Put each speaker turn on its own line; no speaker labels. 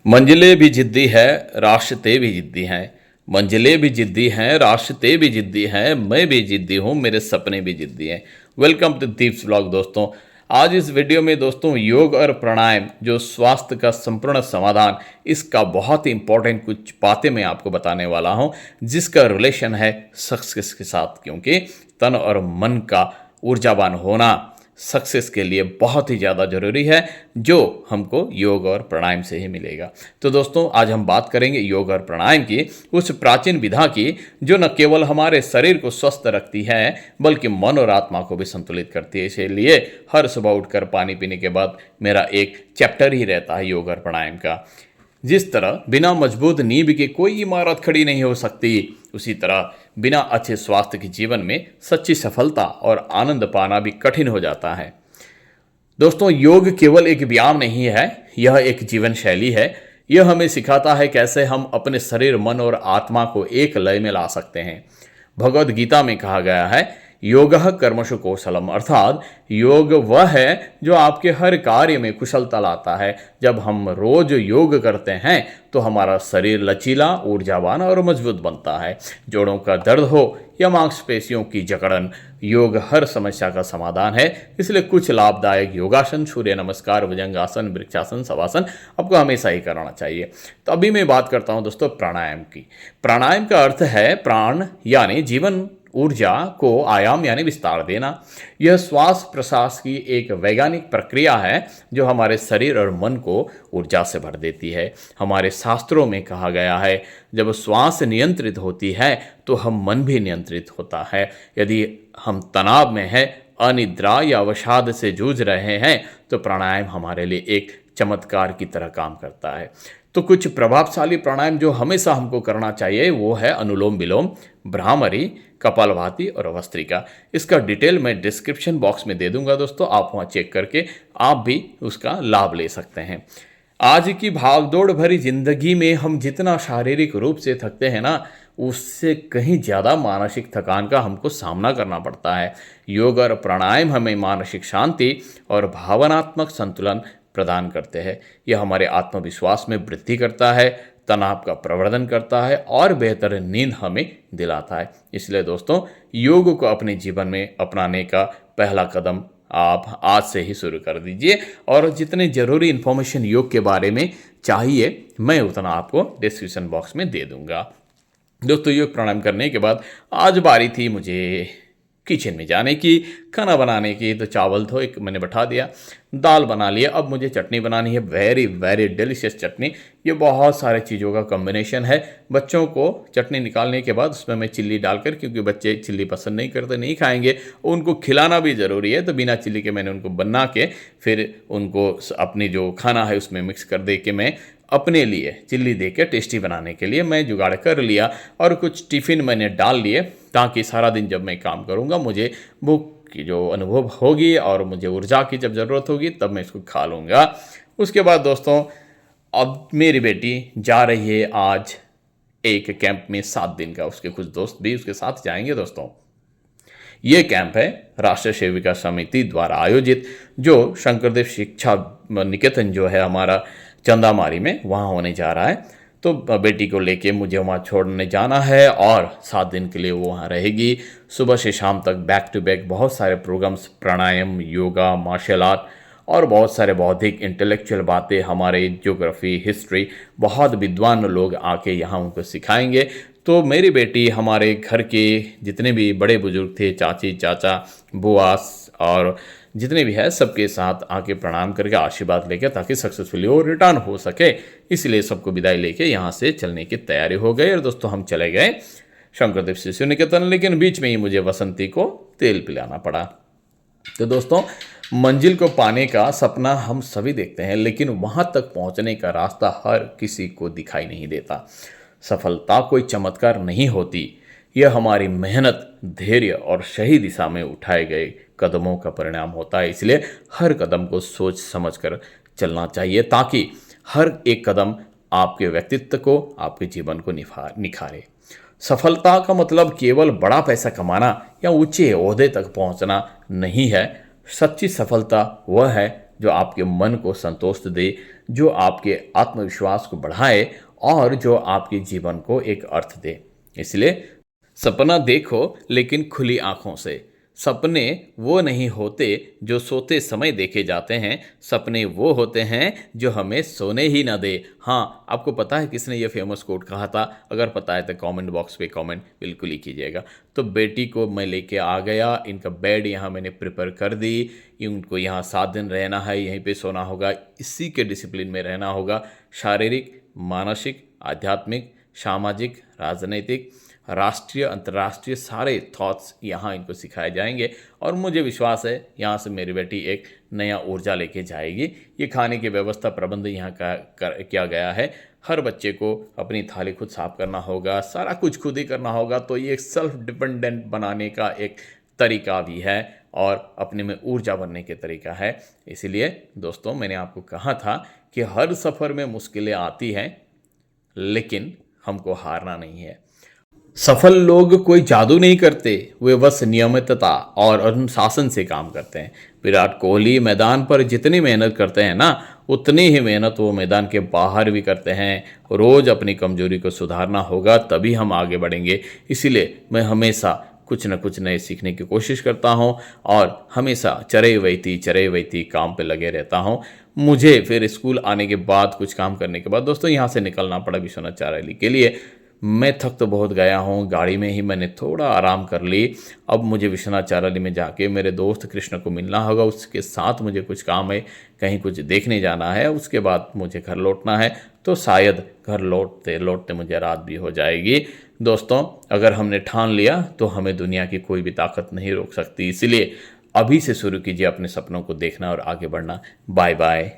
मंजिलें भी जिद्दी है, रास्ते भी जिद्दी हैं। मंजिलें भी जिद्दी हैं, रास्ते भी जिद्दी हैं, मैं भी जिद्दी हूँ, मेरे सपने भी जिद्दी हैं। वेलकम टू दीप्स व्लॉग दोस्तों। आज इस वीडियो में दोस्तों योग और प्राणायाम जो स्वास्थ्य का संपूर्ण समाधान, इसका बहुत ही इंपॉर्टेंट कुछ बातें मैं आपको बताने वाला हूँ, जिसका रिलेशन है सक्सेस के साथ। क्योंकि तन और मन का ऊर्जावान होना सक्सेस के लिए बहुत ही ज़्यादा ज़रूरी है, जो हमको योग और प्राणायाम से ही मिलेगा। तो दोस्तों आज हम बात करेंगे योग और प्राणायाम की, उस प्राचीन विधा की जो न केवल हमारे शरीर को स्वस्थ रखती है बल्कि मन और आत्मा को भी संतुलित करती है। इसीलिए हर सुबह उठकर पानी पीने के बाद मेरा एक चैप्टर ही रहता है योग और प्राणायाम का। जिस तरह बिना मजबूत नींव के कोई इमारत खड़ी नहीं हो सकती, उसी तरह बिना अच्छे स्वास्थ्य के जीवन में सच्ची सफलता और आनंद पाना भी कठिन हो जाता है। दोस्तों योग केवल एक व्यायाम नहीं है, यह एक जीवन शैली है। यह हमें सिखाता है कैसे हम अपने शरीर, मन और आत्मा को एक लय में ला सकते हैं। भगवद गीता में कहा गया है, योगः कर्मसु कौशलम, अर्थात योग वह है जो आपके हर कार्य में कुशलता लाता है। जब हम रोज योग करते हैं तो हमारा शरीर लचीला, ऊर्जावान और मजबूत बनता है। जोड़ों का दर्द हो या मांसपेशियों की जकड़न, योग हर समस्या का समाधान है। इसलिए कुछ लाभदायक योगासन, सूर्य नमस्कार, भुजंगासन, वृक्षासन, शवासन आपको हमेशा ही करना चाहिए। तो अभी मैं बात करता हूं दोस्तों प्राणायाम की। प्राणायाम का अर्थ है प्राण यानी जीवन, ऊर्जा को आयाम यानी विस्तार देना। यह श्वास प्रश्वास की एक वैज्ञानिक प्रक्रिया है जो हमारे शरीर और मन को ऊर्जा से भर देती है। हमारे शास्त्रों में कहा गया है, जब श्वास नियंत्रित होती है तो हम मन भी नियंत्रित होता है। यदि हम तनाव में हैं, अनिद्रा या अवसाद से जूझ रहे हैं तो प्राणायाम हमारे लिए एक चमत्कार की तरह काम करता है। तो कुछ प्रभावशाली प्राणायाम जो हमेशा हमको करना चाहिए वो है अनुलोम विलोम, भ्रामरी, कपालभाति और भस्त्रिका। इसका डिटेल मैं डिस्क्रिप्शन बॉक्स में दे दूंगा दोस्तों, आप वहाँ चेक करके आप भी उसका लाभ ले सकते हैं। आज की भागदौड़ भरी जिंदगी में हम जितना शारीरिक रूप से थकते हैं ना, उससे कहीं ज़्यादा मानसिक थकान का हमको सामना करना पड़ता है। योग और प्राणायाम हमें मानसिक शांति और भावनात्मक संतुलन प्रदान करते हैं। यह हमारे आत्मविश्वास में वृद्धि करता है, तनाव का प्रवर्धन करता है और बेहतर नींद हमें दिलाता है। इसलिए दोस्तों योग को अपने जीवन में अपनाने का पहला कदम आप आज से ही शुरू कर दीजिए। और जितने ज़रूरी इन्फॉर्मेशन योग के बारे में चाहिए मैं उतना आपको डिस्क्रिप्शन बॉक्स में दे दूंगा। दोस्तों योग प्राणायाम करने के बाद आज बारी थी मुझे किचन में जाने की, खाना बनाने की। तो चावल तो एक मैंने बैठा दिया, दाल बना लिया। अब मुझे चटनी बनानी है, वेरी वेरी डिलीशियस चटनी। ये बहुत सारे चीज़ों का कॉम्बिनेशन है। बच्चों को चटनी निकालने के बाद उसमें मैं चिल्ली डालकर, क्योंकि बच्चे चिल्ली पसंद नहीं करते, नहीं खाएंगे, उनको खिलाना भी ज़रूरी है, तो बिना चिल्ली के मैंने उनको बना के फिर उनको अपनी जो खाना है उसमें मिक्स कर दे के मैं अपने लिए चिल्ली दे के टेस्टी बनाने के लिए मैं जुगाड़ कर लिया। और कुछ टिफ़िन मैंने डाल लिए ताकि सारा दिन जब मैं काम करूँगा मुझे भूख की जो अनुभव होगी और मुझे ऊर्जा की जब ज़रूरत होगी तब मैं इसको खा लूँगा। उसके बाद दोस्तों अब मेरी बेटी जा रही है आज एक कैंप में 7 दिन का, उसके कुछ दोस्त भी उसके साथ जाएंगे। दोस्तों ये कैंप है राष्ट्रीय सेविका समिति द्वारा आयोजित, जो शंकरदेव शिक्षा निकेतन जो है हमारा चंदामारी में, वहाँ होने जा रहा है। तो बेटी को लेके मुझे वहाँ छोड़ने जाना है और 7 दिन के लिए वो वहाँ रहेगी। सुबह से शाम तक बैक टू बैक बहुत सारे प्रोग्राम्स, प्राणायाम, योगा, मार्शल आर्ट और बहुत सारे बौद्धिक इंटेलेक्चुअल बातें, हमारे ज्योग्राफी, हिस्ट्री, बहुत विद्वान लोग आके यहाँ उनको सिखाएंगे। तो मेरी बेटी हमारे घर के जितने भी बड़े बुजुर्ग थे, चाची, चाचा, बुआ और जितने भी है सबके साथ आके प्रणाम करके आशीर्वाद लेके, ताकि सक्सेसफुली वो रिटर्न हो सके। इसलिए सबको विदाई लेके यहाँ से चलने की तैयारी हो गई। और दोस्तों हम चले गए शंकरदेव शिशु निकेतन, लेकिन बीच में ही मुझे वसंती को तेल पिलाना पड़ा। तो दोस्तों मंजिल को पाने का सपना हम सभी देखते हैं, लेकिन वहाँ तक पहुँचने का रास्ता हर किसी को दिखाई नहीं देता। सफलता कोई चमत्कार नहीं होती, यह हमारी मेहनत, धैर्य और सही दिशा में उठाए गए कदमों का परिणाम होता है। इसलिए हर कदम को सोच समझकर चलना चाहिए, ताकि हर एक कदम आपके व्यक्तित्व को, आपके जीवन को निखारे। सफलता का मतलब केवल बड़ा पैसा कमाना या ऊंचे ओहदे तक पहुंचना नहीं है। सच्ची सफलता वह है जो आपके मन को संतोष दे, जो आपके आत्मविश्वास को बढ़ाए और जो आपके जीवन को एक अर्थ दे। इसलिए सपना देखो लेकिन खुली आंखों से। सपने वो नहीं होते जो सोते समय देखे जाते हैं, सपने वो होते हैं जो हमें सोने ही ना दे। हाँ, आपको पता है किसने ये फेमस कोट कहा था? अगर पता है तो कमेंट बॉक्स पे कमेंट बिल्कुल ही कीजिएगा। तो बेटी को मैं लेके आ गया, इनका बेड यहाँ मैंने प्रिपेयर कर दी, उनको यहाँ 7 दिन रहना है, यहीं पे सोना होगा, इसी के डिसिप्लिन में रहना होगा। शारीरिक, मानसिक, आध्यात्मिक, सामाजिक, राजनीतिक, राष्ट्रीय, अंतर्राष्ट्रीय सारे थॉट्स यहाँ इनको सिखाए जाएंगे और मुझे विश्वास है यहाँ से मेरी बेटी एक नया ऊर्जा लेके जाएगी। ये खाने की व्यवस्था प्रबंध यहाँ किया गया है। हर बच्चे को अपनी थाली खुद साफ करना होगा, सारा कुछ खुद ही करना होगा। तो ये एक सेल्फ डिपेंडेंट बनाने का एक तरीका भी है और अपने में ऊर्जा बनने के तरीका है। इसीलिए दोस्तों, मैंने आपको कहा था कि हर सफ़र में मुश्किलें आती हैं, लेकिन हमको हारना नहीं है। सफल लोग कोई जादू नहीं करते, वे बस नियमितता और अनुशासन से काम करते हैं। विराट कोहली मैदान पर जितनी मेहनत करते हैं ना, उतनी ही मेहनत वो मैदान के बाहर भी करते हैं। रोज़ अपनी कमजोरी को सुधारना होगा, तभी हम आगे बढ़ेंगे। इसीलिए मैं हमेशा कुछ न कुछ नए सीखने की कोशिश करता हूँ और हमेशा चरे वैती काम पे लगे रहता हूँ। मुझे फिर स्कूल आने के बाद, कुछ काम करने के बाद दोस्तों यहाँ से निकलना पड़ा विश्वनाथ चारियाली के लिए। मैं थक तो बहुत गया हूँ, गाड़ी में ही मैंने थोड़ा आराम कर ली। अब मुझे विश्वनाथ चारियाली में जाके मेरे दोस्त कृष्ण को मिलना होगा, उसके साथ मुझे कुछ काम है, कहीं कुछ देखने जाना है, उसके बाद मुझे घर लौटना है। तो शायद घर लौटते लौटते मुझे रात भी हो जाएगी। दोस्तों, अगर हमने ठान लिया तो हमें दुनिया की कोई भी ताकत नहीं रोक सकती। इसलिए अभी से शुरू कीजिए अपने सपनों को देखना और आगे बढ़ना। Bye bye.